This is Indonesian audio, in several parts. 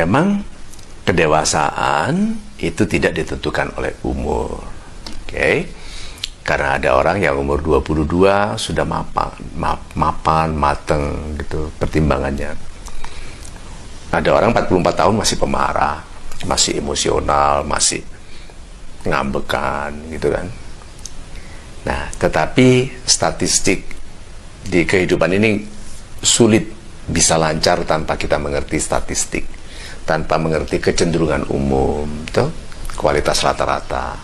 Memang kedewasaan itu tidak ditentukan oleh umur. Oke. Karena ada orang yang umur 22 sudah mapan, mateng gitu pertimbangannya. Ada orang 44 tahun masih pemarah, masih emosional, masih ngambekan gitu kan. Nah, tetapi statistik di kehidupan ini sulit bisa lancar tanpa kita mengerti statistik, tanpa mengerti kecenderungan umum, tuh, kualitas rata-rata.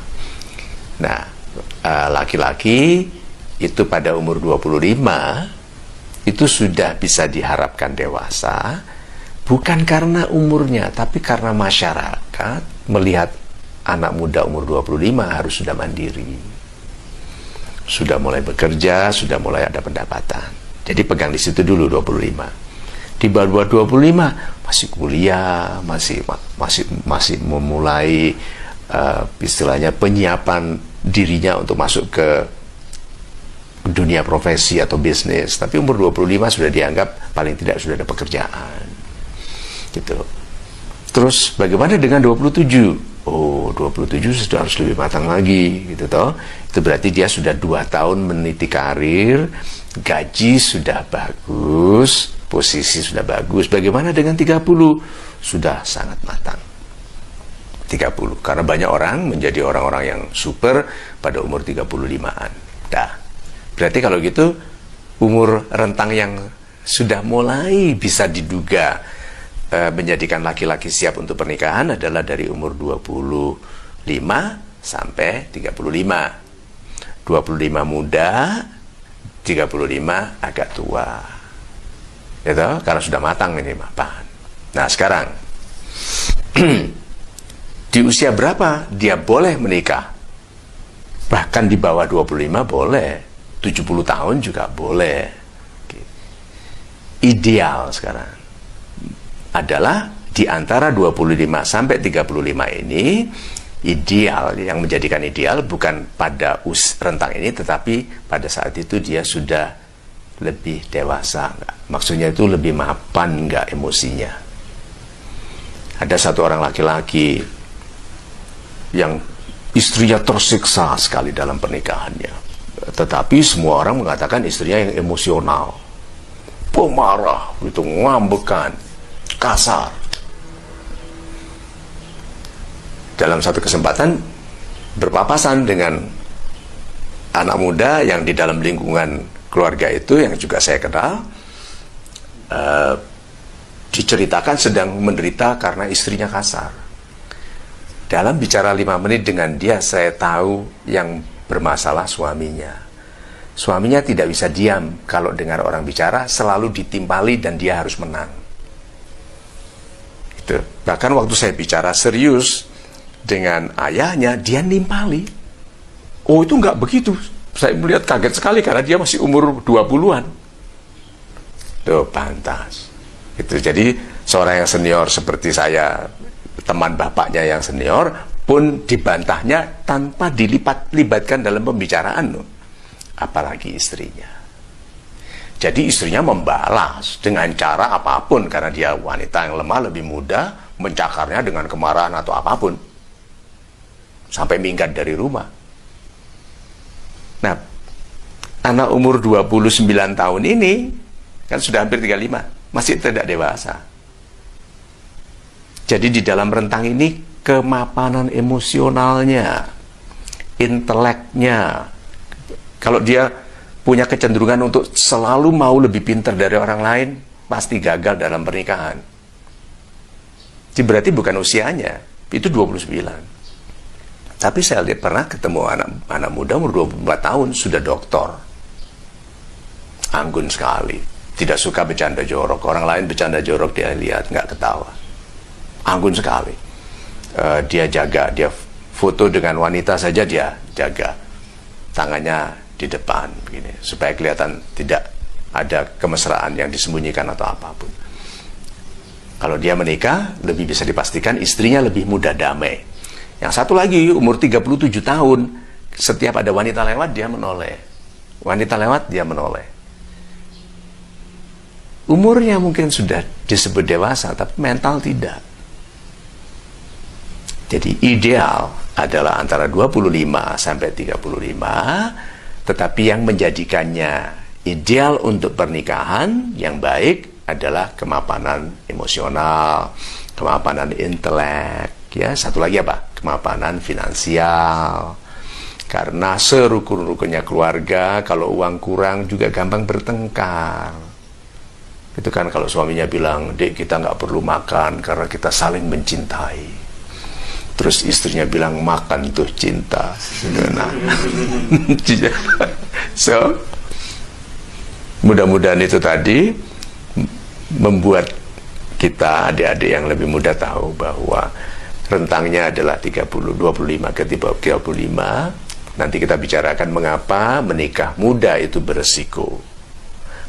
Nah, laki-laki itu pada umur 25 itu sudah bisa diharapkan dewasa, bukan karena umurnya, tapi karena masyarakat melihat anak muda umur 25 harus sudah mandiri, sudah mulai bekerja, sudah mulai ada pendapatan. Jadi pegang di situ dulu 25. Di bawah 25 masih kuliah, masih memulai istilahnya penyiapan dirinya untuk masuk ke dunia profesi atau bisnis. Tapi umur 25 sudah dianggap paling tidak sudah ada pekerjaan. Gitu. Terus bagaimana dengan 27? Oh, 27 sudah harus lebih matang lagi, gitu toh. Itu berarti dia sudah 2 tahun meniti karir, gaji sudah bagus, posisi sudah bagus. Bagaimana dengan 30? Sudah sangat matang. 30. Karena banyak orang menjadi orang-orang yang super pada umur 35-an. Dah. Berarti kalau gitu, umur rentang yang sudah mulai bisa diduga menjadikan laki-laki siap untuk pernikahan adalah dari umur 25 sampai 35. 25 muda, 35 agak tua. Gitu? Karena sudah matang ini mapan. Nah, sekarang di usia berapa dia boleh menikah? Bahkan di bawah 25 boleh, 70 tahun juga boleh. Ideal sekarang adalah di antara 25 sampai 35 ini, ideal, yang menjadikan ideal bukan pada rentang ini, tetapi pada saat itu dia sudah lebih dewasa, enggak? Maksudnya itu lebih mapan enggak emosinya. Ada satu orang laki-laki yang istrinya tersiksa sekali dalam pernikahannya, tetapi semua orang mengatakan istrinya yang emosional, pemarah, itu ngambekan, kasar. Dalam satu kesempatan berpapasan dengan anak muda yang di dalam lingkungan keluarga itu, yang juga saya kenal, diceritakan sedang menderita karena istrinya kasar. Dalam bicara 5 menit dengan dia, saya tahu yang bermasalah suaminya. Suaminya tidak bisa diam kalau dengar orang bicara, selalu ditimpali dan dia harus menang. Itu. Bahkan waktu saya bicara serius dengan ayahnya, dia nimpali. Oh, itu nggak begitu. Saya melihat kaget sekali karena dia masih umur 20-an. Tuh, pantas. Itu. Jadi seorang yang senior seperti saya, teman bapaknya yang senior, pun dibantahnya tanpa dilibatkan dalam pembicaraan loh. Apalagi istrinya. Jadi istrinya membalas dengan cara apapun, karena dia wanita yang lemah, lebih muda, mencakarnya dengan kemarahan atau apapun. Sampai minggat dari rumah. Nah, anak umur 29 tahun ini, kan sudah hampir 35, masih tidak dewasa. Jadi di dalam rentang ini, kemapanan emosionalnya, inteleknya, kalau dia punya kecenderungan untuk selalu mau lebih pintar dari orang lain, pasti gagal dalam pernikahan. Jadi berarti bukan usianya, itu 29. Tapi saya lihat pernah ketemu anak muda umur 24 tahun, sudah doktor. Anggun sekali. Tidak suka bercanda jorok. Orang lain bercanda jorok, dia lihat, nggak ketawa. Anggun sekali. Dia jaga, dia foto dengan wanita saja dia jaga. Tangannya di depan begini, supaya kelihatan tidak ada kemesraan yang disembunyikan atau apapun. Kalau dia menikah, lebih bisa dipastikan istrinya lebih mudah damai. Yang satu lagi umur 37 tahun, setiap ada wanita lewat dia menoleh. Wanita lewat dia menoleh. Umurnya mungkin sudah disebut dewasa, tapi mental tidak. Jadi ideal adalah antara 25 sampai 35, tetapi yang menjadikannya ideal untuk pernikahan yang baik adalah kemapanan emosional, kemapanan intelek, ya, satu lagi apa? Kemapanan finansial. Karena serukun-rukunnya keluarga, kalau uang kurang juga gampang bertengkar. Itu kan kalau suaminya bilang, "Dek, kita nggak perlu makan karena kita saling mencintai." Terus istrinya bilang, "Makan tuh cinta." Nah, so mudah-mudahan itu tadi membuat kita adik-adik yang lebih muda tahu bahwa rentangnya adalah 25 ke 35. Nanti kita bicarakan mengapa menikah muda itu beresiko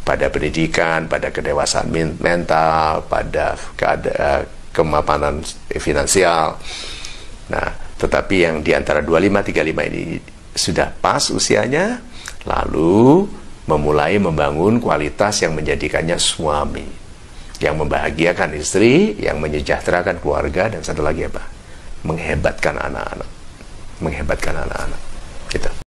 pada pendidikan, pada kedewasaan mental, pada kemapanan finansial. Nah, tetapi yang di antara 25-35 ini sudah pas usianya, lalu memulai membangun kualitas yang menjadikannya suami, yang membahagiakan istri, yang menyejahterakan keluarga, dan satu lagi apa? Menghebatkan anak-anak. Menghebatkan anak-anak. Gitu.